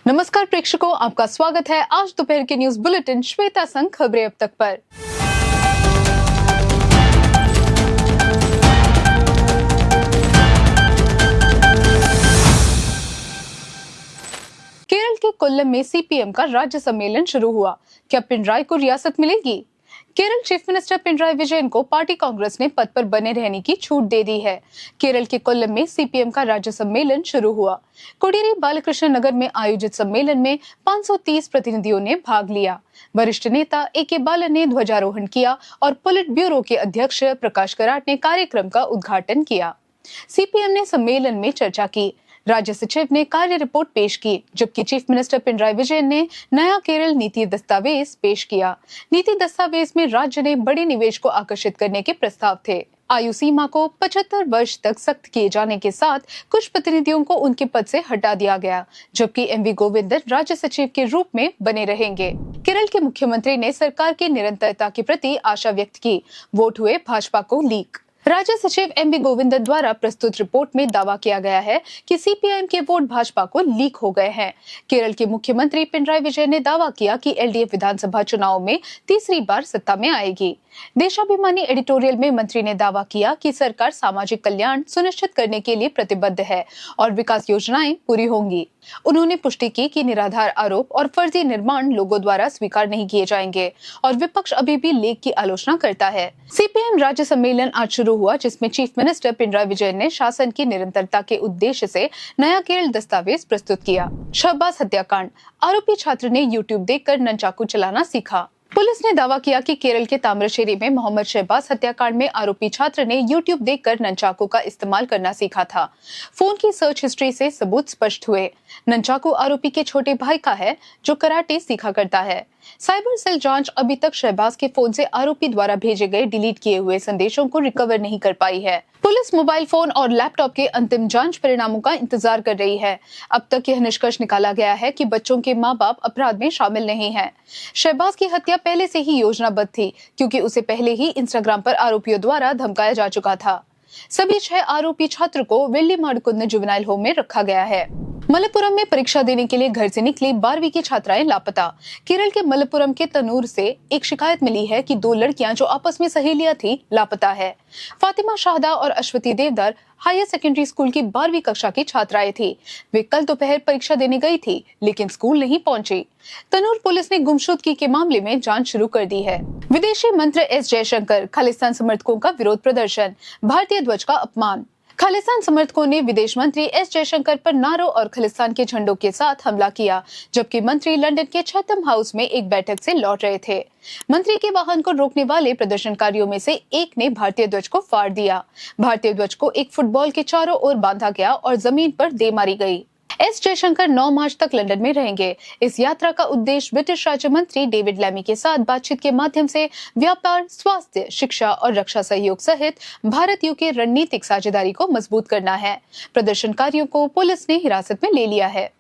नमस्कार प्रेक्षकों, आपका स्वागत है आज दोपहर के न्यूज बुलेटिन श्वेता संग खबरें अब तक पर। केरल के कोल्लम में सीपीएम का राज्य सम्मेलन शुरू हुआ। क्या पिनराई को रियासत मिलेगी? केरल चीफ मिनिस्टर पिनराई विजयन को पार्टी कांग्रेस ने पद पर बने रहने की छूट दे दी है। केरल के कोल्लम में सीपीएम का राज्य सम्मेलन शुरू हुआ। कोडियरी बालकृष्ण नगर में आयोजित सम्मेलन में 530 प्रतिनिधियों ने भाग लिया। वरिष्ठ नेता ए.के. बालन ने ध्वजारोहण किया और पोलिट ब्यूरो के अध्यक्ष प्रकाश कराट ने कार्यक्रम का उद्घाटन किया। सीपीएम ने सम्मेलन में चर्चा की। राज्य सचिव ने कार्य रिपोर्ट पेश की, जबकि चीफ मिनिस्टर पिनराई विजयन ने नया केरल नीति दस्तावेज पेश किया। नीति दस्तावेज में राज्य ने बड़े निवेश को आकर्षित करने के प्रस्ताव थे। आयु सीमा को 75 वर्ष तक सख्त किए जाने के साथ कुछ प्रतिनिधियों को उनके पद से हटा दिया गया, जबकि एम.वी. गोविंदन राज्य सचिव के रूप में बने रहेंगे। केरल के मुख्यमंत्री ने सरकार की निरंतरता के प्रति आशा व्यक्त की। वोट हुए भाजपा को लीक। राज्य सचिव एम.वी. गोविंदन द्वारा प्रस्तुत रिपोर्ट में दावा किया गया है कि सीपीआईएम के वोट भाजपा को लीक हो गए हैं। केरल के मुख्यमंत्री पिनराई विजयन ने दावा किया कि एलडीएफ विधानसभा चुनाव में तीसरी बार सत्ता में आएगी। देशाभिमानी एडिटोरियल में मंत्री ने दावा किया कि सरकार सामाजिक कल्याण सुनिश्चित करने के लिए प्रतिबद्ध है और विकास योजनाएं पूरी होंगी। उन्होंने पुष्टि की कि निराधार आरोप और फर्जी निर्माण लोगों द्वारा स्वीकार नहीं किए जाएंगे और विपक्ष अभी भी लेख की आलोचना करता है। सीपीएम राज्य सम्मेलन आज शुरू हुआ, जिसमें चीफ मिनिस्टर पिनराई विजयन ने शासन की निरंतरता के उद्देश्य से नया केरल दस्तावेज प्रस्तुत किया। शहबाज हत्याकांड, आरोपी छात्र ने यूट्यूब देखकर ननचाकू चलाना सीखा। पुलिस ने दावा किया कि केरल के तामरश्शेरी में मोहम्मद शहबाज हत्याकांड में आरोपी छात्र ने यूट्यूब देखकर ननचाकू का इस्तेमाल करना सीखा था। फोन की सर्च हिस्ट्री से सबूत स्पष्ट हुए। ननचाकू आरोपी के छोटे भाई का है, जो कराटे सीखा करता है। साइबर सेल जांच अभी तक शहबाज के फोन से आरोपी द्वारा भेजे गए डिलीट किए हुए संदेशों को रिकवर नहीं कर पाई है। पुलिस मोबाइल फोन और लैपटॉप के अंतिम जांच परिणामों का इंतजार कर रही है। अब तक यह निष्कर्ष निकाला गया है कि बच्चों के मां बाप अपराध में शामिल नहीं हैं। शहबाज की हत्या पहले से ही योजनाबद्ध थी, क्योंकि उसे पहले ही इंस्टाग्राम पर आरोपियों द्वारा धमकाया जा चुका था। सभी 6 आरोपी छात्र को वेल्लीमाडकुन्न जुवेनाइल होम में रखा गया है। मलप्पुरम में परीक्षा देने के लिए घर से निकली 12वीं की छात्राएं लापता। केरल के मलप्पुरम के तनूर से एक शिकायत मिली है कि 2 लड़कियां जो आपस में सहेलियां थी लापता है। फातिमा शाहदा और अश्वती देवदार हायर सेकेंडरी स्कूल की 12वीं कक्षा की छात्राएं थी। वे कल दोपहर परीक्षा देने गई थी, लेकिन स्कूल नहीं पहुंची। तनूर पुलिस ने गुमशुदगी के मामले में जांच शुरू कर दी है। विदेशी मंत्री एस जयशंकर, खालिस्तान समर्थकों का विरोध प्रदर्शन, भारतीय ध्वज का अपमान। खालिस्तान समर्थकों ने विदेश मंत्री एस जयशंकर पर नारों और खालिस्तान के झंडों के साथ हमला किया, जबकि मंत्री लंदन के चैथम हाउस में एक बैठक से लौट रहे थे। मंत्री के वाहन को रोकने वाले प्रदर्शनकारियों में से एक ने भारतीय ध्वज को फाड़ दिया। भारतीय ध्वज को एक फुटबॉल के चारों ओर बांधा गया और जमीन पर दे मारी गई। एस जयशंकर 9 मार्च तक लंदन में रहेंगे। इस यात्रा का उद्देश्य ब्रिटिश राज्य मंत्री डेविड लैमी के साथ बातचीत के माध्यम से व्यापार, स्वास्थ्य, शिक्षा और रक्षा सहयोग सहित भारत यूके रणनीतिक साझेदारी को मजबूत करना है। प्रदर्शनकारियों को पुलिस ने हिरासत में ले लिया है।